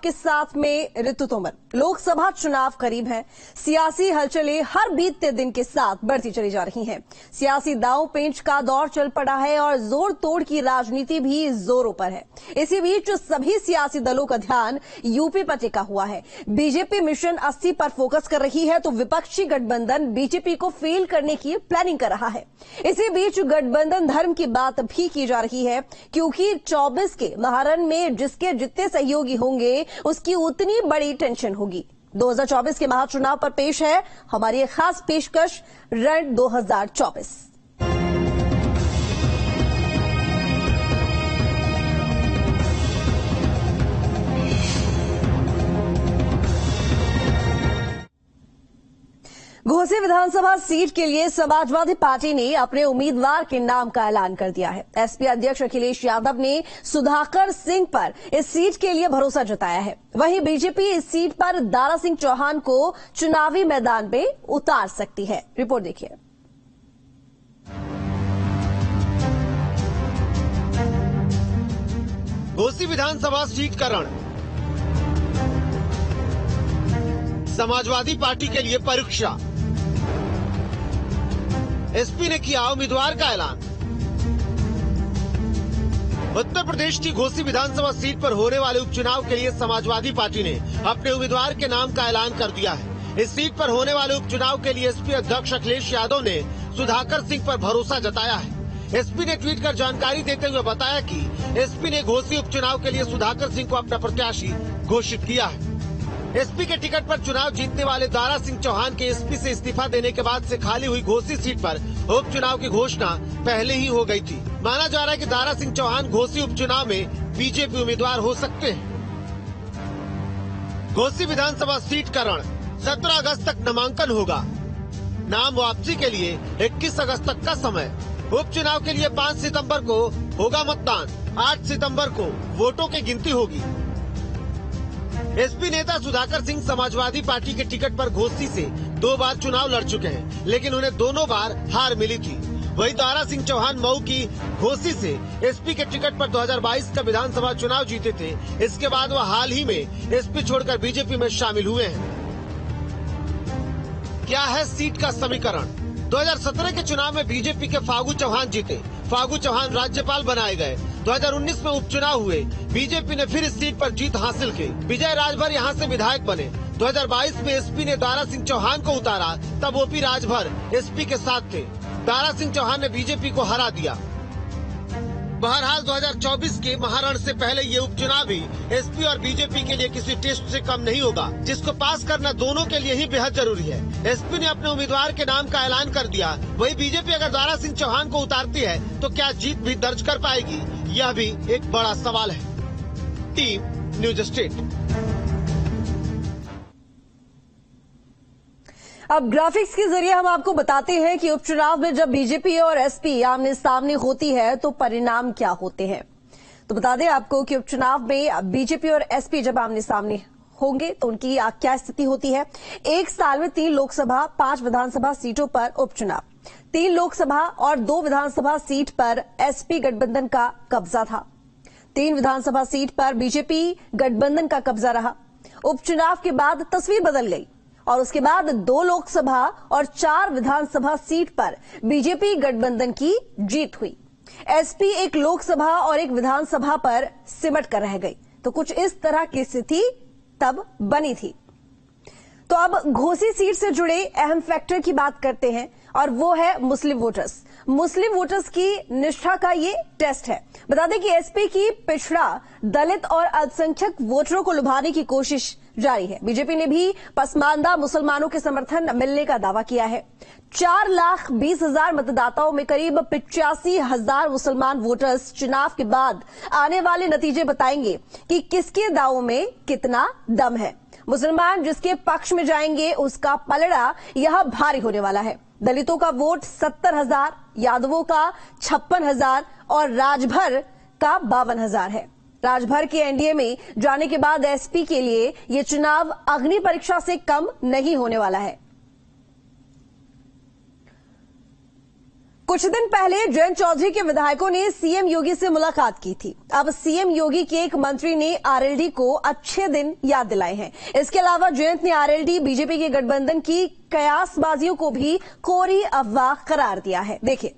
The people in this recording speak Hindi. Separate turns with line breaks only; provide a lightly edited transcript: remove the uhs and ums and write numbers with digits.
आपके साथ में ऋतु तोमर। लोकसभा चुनाव करीब है, सियासी हलचलें हर बीतते दिन के साथ बढ़ती चली जा रही हैं। सियासी दांव पेंच का दौर चल पड़ा है और जोड़ तोड़ की राजनीति भी जोरों पर है। इसी बीच सभी सियासी दलों का ध्यान यूपी पर टिका हुआ है। बीजेपी मिशन 80 पर फोकस कर रही है तो विपक्षी गठबंधन बीजेपी को फेल करने की प्लानिंग कर रहा है। इसी बीच गठबंधन धर्म की बात भी की जा रही है, क्योंकि 24 के महारण में जिसके जितने सहयोगी होंगे उसकी उतनी बड़ी टेंशन होगी। 2024 के महाचुनाव पर पेश है हमारी एक खास पेशकश रण 2024। घोसी विधानसभा सीट के लिए समाजवादी पार्टी ने अपने उम्मीदवार के नाम का ऐलान कर दिया है। एसपी अध्यक्ष अखिलेश यादव ने सुधाकर सिंह पर इस सीट के लिए भरोसा जताया है। वहीं बीजेपी इस सीट पर दारा सिंह चौहान को चुनावी मैदान में उतार सकती है। रिपोर्ट देखिए।
घोसी विधानसभा सीट का रण, समाजवादी पार्टी के लिए परीक्षा। एसपी ने किया उम्मीदवार का ऐलान। उत्तर प्रदेश की घोसी विधानसभा सीट पर होने वाले उपचुनाव के लिए समाजवादी पार्टी ने अपने उम्मीदवार के नाम का ऐलान कर दिया है। इस सीट पर होने वाले उपचुनाव के लिए एसपी अध्यक्ष अखिलेश यादव ने सुधाकर सिंह पर भरोसा जताया है। एसपी ने ट्वीट कर जानकारी देते हुए बताया कि एसपी ने घोसी उपचुनाव के लिए सुधाकर सिंह को अपना प्रत्याशी घोषित किया है। एसपी के टिकट पर चुनाव जीतने वाले दारा सिंह चौहान के एसपी से इस्तीफा देने के बाद से खाली हुई घोसी सीट पर उपचुनाव की घोषणा पहले ही हो गई थी। माना जा रहा है कि दारा सिंह चौहान घोसी उपचुनाव में बीजेपी उम्मीदवार हो सकते हैं। घोसी विधानसभा सीट का रण, 17 अगस्त तक नामांकन होगा। नाम वापसी के लिए 21 अगस्त तक का समय। उपचुनाव के लिए 5 सितम्बर को होगा मतदान। 8 सितम्बर को वोटों की गिनती होगी। एसपी नेता सुधाकर सिंह समाजवादी पार्टी के टिकट पर घोसी से 2 बार चुनाव लड़ चुके हैं, लेकिन उन्हें दोनों बार हार मिली थी। वहीं दारा सिंह चौहान मऊ की घोसी से एसपी के टिकट पर 2022 का विधानसभा चुनाव जीते थे। इसके बाद वह हाल ही में एसपी छोड़कर बीजेपी में शामिल हुए हैं। क्या है सीट का समीकरण? 2017 के चुनाव में बीजेपी के फागू चौहान जीते। फागू चौहान राज्यपाल बनाए गए। 2019 में उपचुनाव हुए। बीजेपी ने फिर इस सीट पर जीत हासिल की। विजय राजभर यहां से विधायक बने। 2022 में एसपी ने दारा सिंह चौहान को उतारा, तब ओपी राजभर एसपी के साथ थे। दारा सिंह चौहान ने बीजेपी को हरा दिया। बहरहाल 2024 के महारण से पहले ये उपचुनाव भी एसपी और बीजेपी के लिए किसी टेस्ट से कम नहीं होगा, जिसको पास करना दोनों के लिए ही बेहद जरूरी है। एसपी ने अपने उम्मीदवार के नाम का ऐलान कर दिया। वहीं बीजेपी अगर दारा सिंह चौहान को उतारती है तो क्या जीत भी दर्ज कर पाएगी, यह भी एक बड़ा सवाल है। Team news state.
अब ग्राफिक्स के जरिए हम आपको बताते हैं कि उपचुनाव में जब बीजेपी और एसपी आमने सामने होती है तो परिणाम क्या होते हैं। तो बता दें आपको कि उपचुनाव में बीजेपी और एसपी जब आमने सामने होंगे तो उनकी क्या स्थिति होती है। एक साल में 3 लोकसभा 5 विधानसभा सीटों पर उपचुनाव। 3 लोकसभा और 2 विधानसभा सीट पर एसपी गठबंधन का कब्जा था। 3 विधानसभा सीट पर बीजेपी गठबंधन का कब्जा रहा। उपचुनाव के बाद तस्वीर बदल गई और उसके बाद 2 लोकसभा और 4 विधानसभा सीट पर बीजेपी गठबंधन की जीत हुई। एसपी एक लोकसभा और एक विधानसभा पर सिमट कर रह गई। तो कुछ इस तरह की स्थिति तब बनी थी। तो अब घोसी सीट से जुड़े अहम फैक्टर की बात करते हैं और वो है मुस्लिम वोटर्स। मुस्लिम वोटर्स की निष्ठा का ये टेस्ट है। बता दें कि एसपी की पिछड़ा, दलित और अल्पसंख्यक वोटरों को लुभाने की कोशिश जारी है। बीजेपी ने भी पसमानदा मुसलमानों के समर्थन मिलने का दावा किया है। 4,20,000 मतदाताओं में करीब 85,000 मुसलमान वोटर्स चुनाव के बाद आने वाले नतीजे बताएंगे कि किसके दावों में कितना दम है। मुसलमान जिसके पक्ष में जाएंगे उसका पलड़ा यह भारी होने वाला है। दलितों का वोट 70,000, यादवों का 56,000 और राजभर का 52,000 है। राजभर के एनडीए में जाने के बाद एसपी के लिए यह चुनाव अग्नि परीक्षा से कम नहीं होने वाला है। कुछ दिन पहले जयंत चौधरी के विधायकों ने सीएम योगी से मुलाकात की थी। अब सीएम योगी के एक मंत्री ने आरएलडी को अच्छे दिन याद दिलाए हैं। इसके अलावा जयंत ने आरएलडी बीजेपी के गठबंधन की कयासबाजियों को भी कोरी अफवाह करार दिया है। देखिए।